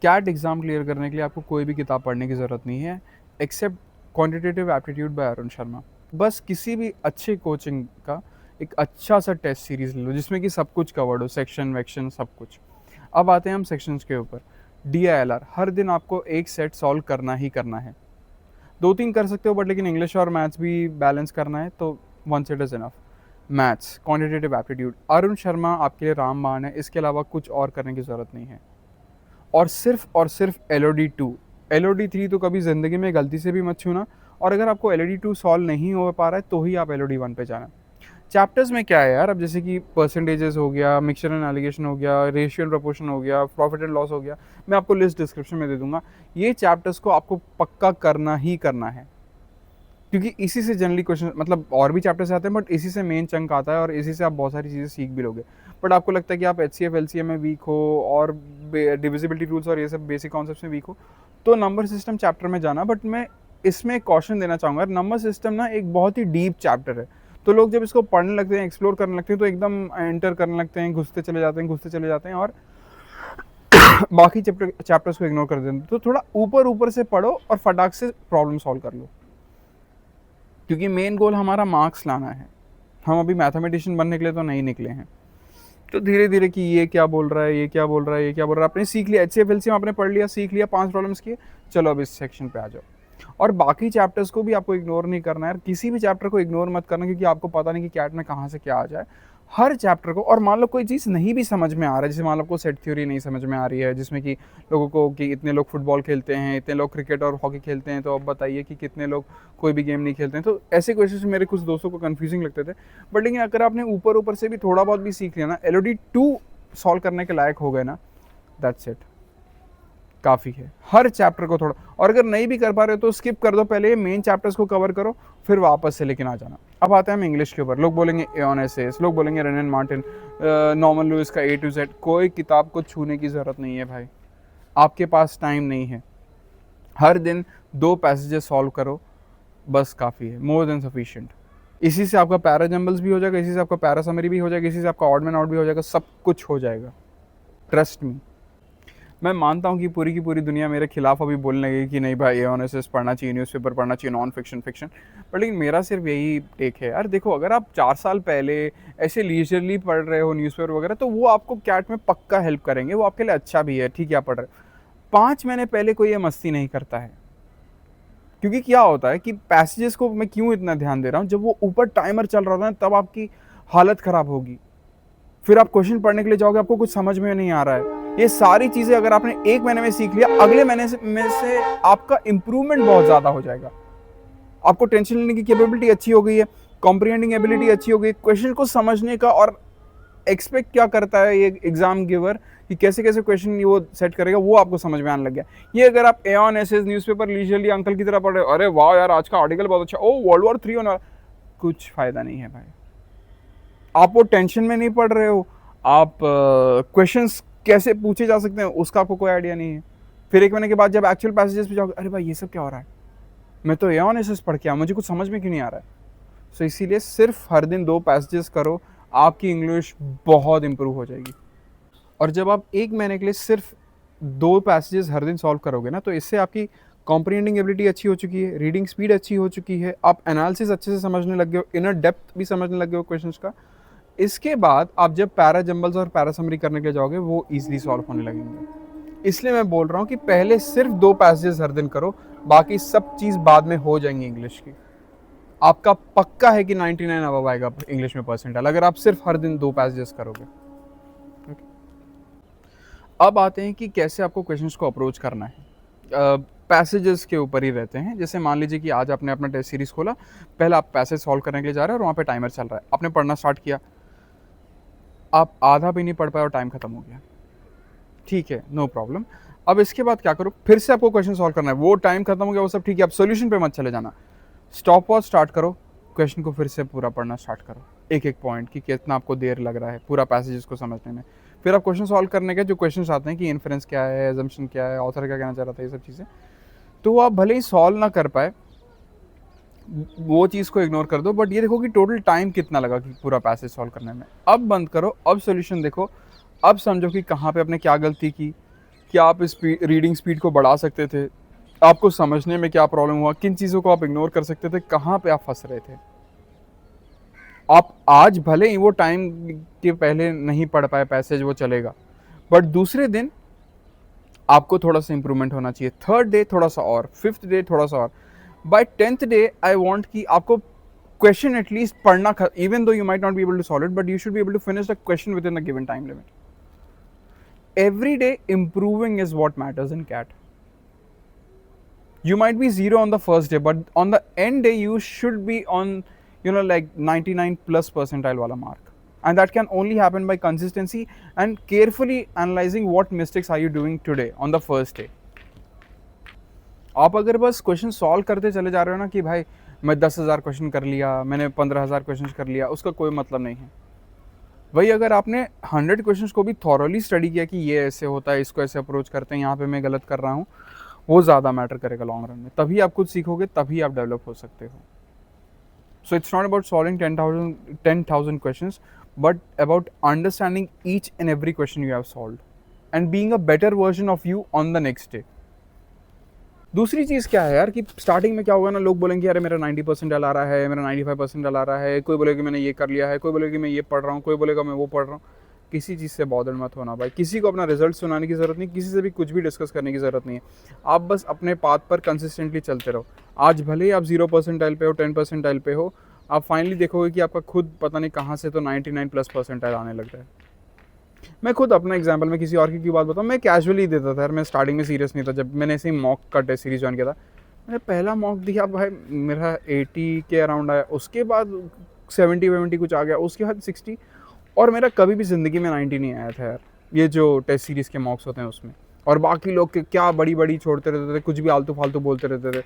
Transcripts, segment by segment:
Cat exam clear करने के लिए आपको कोई भी किताब पढ़ने की ज़रूरत नहीं है except quantitative aptitude by Arun Sharma. बस किसी भी अच्छे कोचिंग का एक अच्छा सा टेस्ट सीरीज़ ले लो जिसमें कि सब कुछ कवर्ड हो, सेक्शन वेक्शन सब कुछ। अब आते हैं हम सेक्शंस के ऊपर। DILR हर दिन आपको एक सेट सॉल्व करना ही करना है। 2-3 कर सकते हो बट लेकिन इंग्लिश और मैथ्स भी बैलेंस करना है तो 1 set is enough. Maths, quantitative aptitude, Arun Sharma आपके लिए रामबाण है, इसके अलावा कुछ और करने की ज़रूरत नहीं है। और सिर्फ LOD 2, LOD 3 तो कभी ज़िंदगी में गलती से भी मत छूना। और अगर आपको LOD 2 सॉल्व नहीं हो पा रहा है तो ही आप LOD 1 पे जाना। चैप्टर्स में क्या है यार, अब जैसे कि परसेंटेजेस हो गया, मिक्सचर एंड एलिगेशन हो गया, रेशियो एंड प्रोपोर्शन हो गया, प्रॉफिट एंड लॉस हो गया, मैं आपको लिस्ट डिस्क्रिप्शन में दे दूंगा। ये चैप्टर्स को आपको पक्का करना ही करना है क्योंकि इसी से जनरली क्वेश्चन, मतलब और भी चैप्टर्स आते हैं बट इसी से मेन चंक आता है और इसी से आप बहुत सारी चीज़ें सीख भी लोगे। बट आपको लगता है कि आप HCF LCM में वीक हो और डिविजिबिलिटी रूल्स और ये सब बेसिक कॉन्सेप्ट्स में वीक हो तो नंबर सिस्टम चैप्टर में जाना। बट मैं इसमें कॉशन देना चाहूँगा, नंबर सिस्टम ना एक बहुत ही डीप चैप्टर है। तो लोग जब इसको पढ़ने लगते हैं, एक्सप्लोर करने लगते हैं तो एकदम एंटर करने लगते हैं, घुसते चले जाते हैं और बाकी चैप्टर्स को इग्नोर कर देते हैं। तो थोड़ा ऊपर ऊपर से पढ़ो और फटाक से प्रॉब्लम सॉल्व कर लो क्योंकि मेन गोल हमारा मार्क्स लाना है। हम अभी मैथमेटिशियन बनने के लिए तो नहीं निकले हैं। तो धीरे धीरे कि ये क्या बोल रहा है, ये क्या बोल रहा है, ये क्या बोल रहा है, आपने सीख लिया, HCF LCM आपने पढ़ लिया, सीख लिया, 5 प्रॉब्लम्स किए, चलो अब इस सेक्शन पे आ जाओ। और बाकी चैप्टर्स को भी आपको इग्नोर नहीं करना है, किसी भी चैप्टर को इग्नोर मत करना क्योंकि आपको पता नहीं कि कैट में कहाँ से क्या आ जाए। हर चैप्टर को, और मान लो कोई चीज़ नहीं भी समझ में आ रहा है, जैसे मान लो आपको सेट थ्योरी नहीं समझ में आ रही है जिसमें कि लोगों को कि इतने लोग फुटबॉल खेलते हैं, इतने लोग क्रिकेट और हॉकी खेलते हैं, तो अब बताइए कि कितने लोग कोई भी गेम नहीं खेलते हैं। तो ऐसे क्वेश्चन मेरे कुछ दोस्तों को कन्फ्यूजिंग लगते थे। बट लेकिन अगर आपने ऊपर ऊपर से भी थोड़ा बहुत भी सीख लिया ना, LOD 2 सॉल्व करने के लायक हो गए ना, दैट्स इट, काफ़ी है। हर चैप्टर को थोड़ा, और अगर नहीं भी कर पा रहे हो तो स्किप कर दो, पहले मेन चैप्टर्स को कवर करो फिर वापस से लेकिन आ जाना। अब आते हैं हम इंग्लिश के ऊपर। लोग बोलेंगे एऑन एसेस, लोग बोलेंगे रेनन मार्टिन, नॉर्मन लुइस का A to Z। कोई किताब को छूने की ज़रूरत नहीं है भाई, आपके पास टाइम नहीं है। हर दिन 2 पैसेजेस सॉल्व करो, बस काफ़ी है, मोर देन सफिशिएंट। इसी से आपका पैरा जंबल्स भी हो जाएगा, इसी से आपका पैरा समरी भी हो जाएगा, इसी से आपका ऑड मैन आउट भी हो जाएगा, सब कुछ हो जाएगा, ट्रस्ट मी। मैं मानता हूँ कि पूरी की पूरी दुनिया मेरे खिलाफ अभी बोलने लगी कि नहीं भाई एओनेसिस पढ़ना चाहिए, न्यूज़पेपर पढ़ना चाहिए, नॉन फिक्शन फिक्शन। पर लेकिन मेरा सिर्फ यही टेक है यार, देखो अगर आप 4 साल पहले ऐसे लीजरली पढ़ रहे हो न्यूज़पेपर वगैरह तो वो आपको कैट में पक्का हेल्प करेंगे, वो आपके लिए अच्छा भी है, ठीक है आप पढ़ रहे हो। 5 महीने पहले कोई ये मस्ती नहीं करता है क्योंकि क्या होता है कि पैसेजेस को मैं क्यों इतना ध्यान दे रहा हूँ, जब वो ऊपर टाइमर चल रहा होता है तब आपकी हालत ख़राब होगी। फिर आप क्वेश्चन पढ़ने के लिए जाओगे, आपको कुछ समझ में नहीं आ रहा है। ये सारी चीज़ें अगर आपने 1 महीने में सीख लिया, अगले महीने में से आपका इंप्रूवमेंट बहुत ज़्यादा हो जाएगा। आपको टेंशन लेने की कैपेबिलिटी अच्छी हो गई है, कॉम्प्रिहेंडिंग एबिलिटी अच्छी हो गई, क्वेश्चन को समझने का और एक्सपेक्ट क्या करता है ये एग्जाम गिवर कि कैसे कैसे क्वेश्चन वो सेट करेगा, वो आपको समझ में आने लग गया। ये अगर आप Aon assess newspaper leisurely uncle की तरह पढ़ रहे हो, अरे वाह यार आज का आर्टिकल बहुत अच्छा, ओ World War 3 होना, कुछ फायदा नहीं है भाई। आप वो टेंशन में नहीं पढ़ रहे हो, आप क्वेश्चंस कैसे पूछे जा सकते हैं उसका आपको कोई आइडिया नहीं है। फिर 1 महीने के बाद जब एक्चुअल पैसेजेस पे जाओगे, अरे भाई ये सब क्या हो रहा है, मैं तो एऑन एसेस पढ़ के आया, मुझे कुछ समझ में क्यों नहीं आ रहा है। सो इसीलिए सिर्फ हर दिन 2 पैसेजेस करो, आपकी इंग्लिश बहुत इंप्रूव हो जाएगी। और जब आप 1 महीने के लिए सिर्फ 2 पैसेजेस हर दिन सॉल्व करोगे ना, तो इससे आपकी कॉम्प्रिहेंडिंग एबिलिटी अच्छी हो चुकी है, रीडिंग स्पीड अच्छी हो चुकी है, आप एनालिसिस अच्छे से समझने लग गए हो, इनर डेप्थ भी समझने लग गए हो क्वेश्चंस का। इसके बाद आप जब पैरा जंबल्स और पैरा समरी करने के लिए जाओगे वो इजीली सॉल्व होने लगेंगे। इसलिए मैं बोल रहा हूँ कि पहले सिर्फ 2 पैसेजेस हर दिन करो, बाकी सब चीज़ बाद में हो जाएंगी इंग्लिश की। आपका पक्का है कि 99 अबव आएगा इंग्लिश में परसेंटाइल अगर आप सिर्फ हर दिन 2 पैसेजेस करोगे। अब आते हैं कि कैसे आपको क्वेश्चंस को अप्रोच करना है। पैसेजेस के ऊपर ही रहते हैं। जैसे मान लीजिए कि आज आपने अपना टेस्ट सीरीज़ खोला, पहले आप पैसेज सॉल्व करने के लिए जा रहे हैं और वहाँ पे टाइमर चल रहा है, आपने पढ़ना स्टार्ट किया, आप आधा भी नहीं पढ़ पाए और टाइम खत्म हो गया, ठीक है, नो प्रॉब्लम। अब इसके बाद क्या करो, फिर से आपको क्वेश्चन सॉल्व करना है, वो टाइम खत्म हो गया वो सब ठीक है, अब सोल्यूशन पे मत चले जाना, स्टॉप वॉच स्टार्ट करो, क्वेश्चन को फिर से पूरा पढ़ना स्टार्ट करो, एक एक पॉइंट कि कितना आपको देर लग रहा है पूरा पैसेज को समझने में। फिर आप क्वेश्चन सॉल्व करने के जो क्वेश्चन आते हैं कि इन्फ्रेंस क्या है, एजम्पशन क्या है, ऑथर क्या कहना चाह रहा था, ये सब चीज़ें, तो आप भले ही सॉल्व ना कर पाए वो चीज़ को इग्नोर कर दो, बट ये देखो कि टोटल टाइम कितना लगा कि पूरा पैसेज सॉल्व करने में। अब बंद करो, अब सॉल्यूशन देखो, अब समझो कि कहाँ पे आपने क्या गलती की, कि आप रीडिंग स्पीड को बढ़ा सकते थे, आपको समझने में क्या प्रॉब्लम हुआ, किन चीज़ों को आप इग्नोर कर सकते थे, कहाँ पे आप फंस रहे थे। आप आज भले ही वो टाइम के पहले नहीं पढ़ पाए पैसेज, वो चलेगा, बट दूसरे दिन आपको थोड़ा सा इंप्रूवमेंट होना चाहिए, थर्ड डे थोड़ा सा और, फिफ्थ डे थोड़ा सा और, bye 10th day I want कि आपको क्वेश्चन एटलीस्ट पढ़ना, even though you might not be able to solve it, but you should be able to finish the question within the given time limit. Every day improving is what matters in CAT. You might be 0 on the first day, but on the end day you should be on, like 99 plus percentile wala mark. And that can only happen by consistency and carefully analyzing what mistakes are you doing today on the first day. आप अगर बस question solve करते चले जा रहे हो ना कि भाई मैं 10,000 क्वेश्चन कर लिया, मैंने 15,000 क्वेश्चन कर लिया, उसका कोई मतलब नहीं है. वही अगर आपने 100 क्वेश्चंस को भी थॉरली स्टडी किया कि ये ऐसे होता है, इसको ऐसे अप्रोच करते हैं, यहाँ पे मैं गलत कर रहा हूँ, वो ज़्यादा मैटर करेगा लॉन्ग रन में. तभी आप कुछ सीखोगे, तभी आप डेवलप हो सकते हो. So it's not about solving 10,000 questions, but about understanding each and every question you have solved and being a better version of you on the next day. दूसरी चीज़ क्या है यार कि स्टार्टिंग में क्या होगा ना, लोग बोलेंगे अरे मेरा 90% आ रहा है, मेरा 95% आ रहा है, कोई बोलेगा कि मैंने ये कर लिया है, कोई बोलेगा कि मैं ये पढ़ रहा हूँ, कोई बोलेगा मैं वो पढ़ रहा हूँ. किसी चीज़ से बॉदर मत होना भाई, किसी को अपना रिजल्ट सुनाने की ज़रूरत नहीं, किसी से भी कुछ भी डिस्कस करने की ज़रूरत नहीं है. आप बस अपने पाथ पर कंसिस्टेंटली चलते रहो. आज भले ही आप 0% पे हो, 10% पे हो, आप फाइनली देखोगे कि आपका खुद पता नहीं कहाँ से तो 99+% आने लग रहा है. मैं खुद अपना एग्जांपल में किसी और की बात बताऊँ, मैं कैजुअली देता था यार, मैं स्टार्टिंग में सीरियस नहीं था. जब मैंने ऐसे ही मॉक का टेस्ट सीरीज ज्वाइन किया था, मैंने पहला मॉक दिया भाई, मेरा 80 के अराउंड आया, उसके बाद 70 कुछ आ गया, उसके बाद 60, और मेरा कभी भी ज़िंदगी में 90 नहीं आया था यार, ये जो टेस्ट सीरीज़ के मॉक्स होते हैं उसमें. और बाकी लोग के क्या बड़ी बड़ी छोड़ते रहते थे, कुछ भी आलतू फालतू बोलते रहते थे.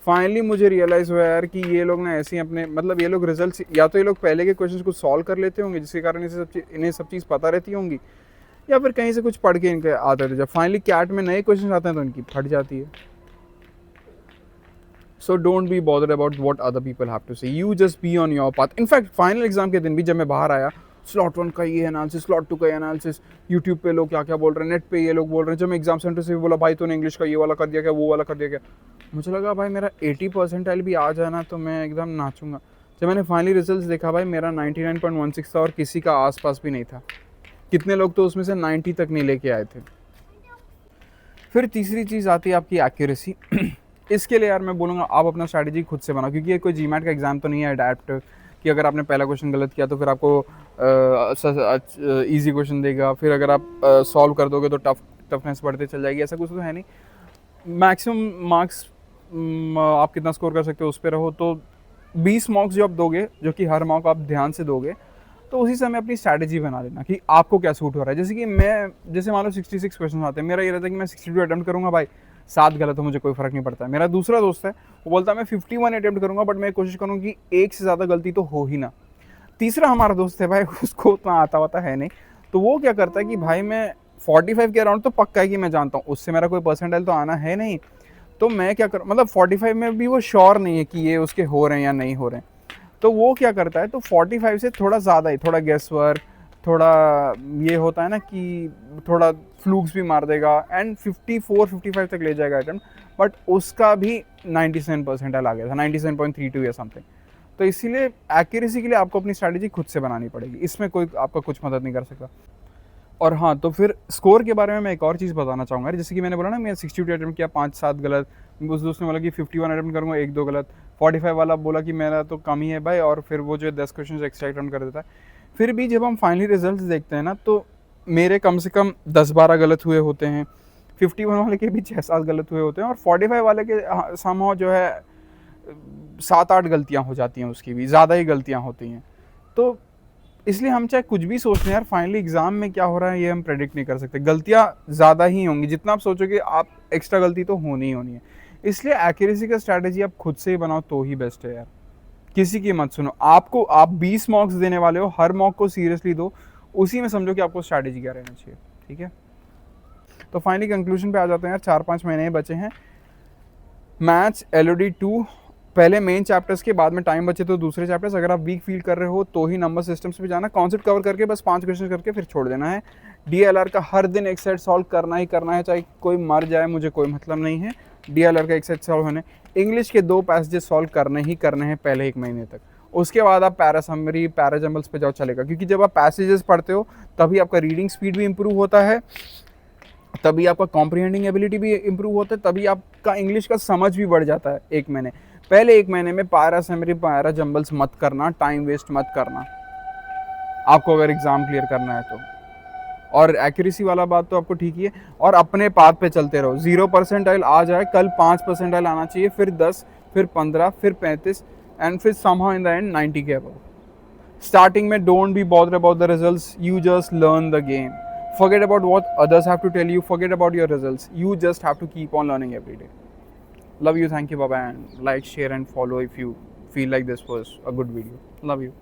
फाइनली मुझे रियलाइज़ हुआ यार कि ये लोग ना ऐसे ही अपने, मतलब ये लोग रिजल्ट, या तो ये लोग पहले के क्वेश्चन को सॉल्व कर लेते होंगे जिसके कारण इन्हें सब चीज़ पता रहती होंगी, या फिर कहीं से कुछ पढ़ के इनके आते थे. जब फाइनली कैट में नए क्वेश्चन आते हैं तो इनकी फट जाती है. So don't be bothered about what other people have to say, you just be on your path. In fact final exam के दिन भी जब मैं बाहर आया, स्लॉट 1 का ये एनालिसिस, स्लॉट 2 का एनालिसिस, यूट्यूब पे लोग क्या क्या बोल रहे हैं, नेट पे ये लोग बोल रहे हैं. जब मैं एग्जाम सेंटर से भी बोला भाई तूने इंग्लिश का ये वाला कर दिया क्या, वो वाला कर दिया क्या, मुझे लगा भाई मेरा 80% भी आ जाए ना तो मैं एकदम नाचूंगा. जब मैंने फाइनली रिजल्ट देखा भाई, मेरा 99.16 था और किसी का आसपास भी नहीं था. कितने लोग तो उसमें से 90 तक नहीं लेके आए थे. फिर तीसरी चीज़ आती है आपकी एक्यूरेसी. इसके लिए यार मैं बोलूँगा आप अपना स्ट्रैटेजी खुद से बनाओ, क्योंकि ये कोई जीमैट का एग्जाम तो नहीं है अडैप्ट कि अगर आपने पहला क्वेश्चन गलत किया तो फिर आपको इजी क्वेश्चन देगा, फिर अगर आप सॉल्व कर दोगे तो टफनेस बढ़ते चल जाएगी. ऐसा कुछ तो है नहीं. मैक्सिमम मार्क्स आप कितना स्कोर कर सकते हो उस पर रहो. तो 20 मार्क्स जो आप दोगे, जो कि हर मार्क आप ध्यान से दोगे, तो उसी समय अपनी स्ट्रैटेजी बना लेना कि आपको क्या सूट हो रहा है. जैसे कि जैसे मान लो 66 क्वेश्चन आते हैं, मेरा ये रहता है कि मैं 62 अटेम्प्ट करूँगा भाई, 7 गलत हो मुझे कोई फ़र्क नहीं पड़ता है. मेरा दूसरा दोस्त है, वो बोलता है मैं 51 अटेम्प्ट करूँगा, बट मैं कोशिश करूँगा कि एक से ज़्यादा गलती तो हो ही ना. तीसरा हमारा दोस्त है भाई, उसको उतना आता वाता है नहीं, तो वो क्या करता है कि भाई मैं 45 के अराउंड तो पक्का है कि मैं जानता हूँ, उससे मेरा कोई परसेंटाइल तो आना है नहीं, तो मैं क्या करूँ, मतलब 45 में भी वो श्योर नहीं है कि ये उसके हो रहे हैं या नहीं हो रहे हैं. तो वो क्या करता है, तो 45 से थोड़ा ज़्यादा ही, थोड़ा गेस वर्क, थोड़ा ये होता है ना कि थोड़ा फ्लूक्स भी मार देगा, एंड 54-55 तक ले जाएगा अटेम्प्ट, बट उसका भी 97% आ गया था, 97.32 या समथिंग. तो इसीलिए एक्यूरेसी के लिए आपको अपनी स्ट्रैटेजी खुद से बनानी पड़ेगी, इसमें कोई आपका कुछ मदद नहीं कर सकता. और हाँ, तो फिर स्कोर के बारे में मैं एक और चीज़ बताना चाहूँगा. जैसे कि मैंने बोला ना, मैं 62 अटेम्प्ट किया, 5-7 गलत. उस दोस्त ने बोला कि 51 अटेम्प्ट करूँगा, 1-2 गलत. 45 वाला बोला कि मेरा तो कम ही है भाई, और फिर वो जो 10 क्वेश्चन एक्स्ट्रा अटेम्प्ट कर देता है. फिर भी जब हम फाइनली रिजल्ट देखते हैं ना, तो मेरे कम से कम 10-12 गलत हुए होते हैं, 51 वाले के भी 6-7 गलत हुए होते हैं, और 45 वाले के समहाउ जो है 7-8 गलतियाँ हो जाती हैं, उसकी भी ज़्यादा ही गलतियाँ होती हैं. तो इसलिए हम चाहे कुछ भी सोच लें यार, फाइनली एग्जाम में क्या हो रहा है ये हम प्रेडिक्ट नहीं कर सकते. गलतियाँ ज़्यादा ही होंगी, जितना आप सोचोगे आप एक्स्ट्रा गलती तो होनी ही होनी है. इसलिए एक्यूरेसी का स्ट्रैटेजी आप खुद से ही बनाओ तो ही बेस्ट है यार, किसी की मत सुनो. आप 20 मार्क्स देने वाले हो, हर मार्क को सीरियसली दो, उसी में समझो कि आपको स्ट्रैटेजी क्या रहना चाहिए. ठीक है, तो फाइनली कंक्लूजन पे आ जाते हैं यार. 4-5 महीने बचे हैं. मैथ्स LOD 2 पहले मेन चैप्टर्स के, बाद में टाइम बचे तो दूसरे चैप्टर्स. अगर आप वीक फील कर रहे हो तो ही नंबर सिस्टम्स पे जाना, कॉन्सेप्ट कवर करके बस 5 क्वेश्चन करके फिर छोड़ देना है. DLR का हर दिन एक सेट सॉल्व करना ही करना है, चाहे कोई मर जाए मुझे कोई मतलब नहीं है। DLR का एक सेट सॉल्व होने, इंग्लिश के 2 पैसेजेस सॉल्व करने ही करने हैं पहले 1 महीने तक। उसके बाद आप पैरा समरी, पैरा जंबल्स पे जाओ चलेगा, क्योंकि जब आप पैसेजेस पढ़ते हो तभी आपका रीडिंग स्पीड भी इंप्रूव होता है, तभी आपका कॉम्प्रिहेंडिंग एबिलिटी भी इंप्रूव होता है, तभी आपका इंग्लिश का समझ भी बढ़ जाता है 1 महीने। पहले 1 महीने में पैरा समरी, पैरा जंबल्स मत करना, टाइम वेस्ट मत करना, आपको अगर एग्जाम क्लियर करना है तो। और एक्यूरेसी वाला बात तो आपको ठीक ही है, और अपने पाथ पे चलते रहो। 0 परसेंटाइल आ जाए, कल 5 परसेंटाइल आना चाहिए, फिर 10, फिर 15, फिर 35, एंड फिर somehow in the end 90 के above. Starting में don't be bothered about the results, you just learn the game. Forget about what others have to tell you, forget about your results, you just have to keep on learning every day. Love you, thank you, bye bye, and like, share and follow if you feel like this was a good video. Love you.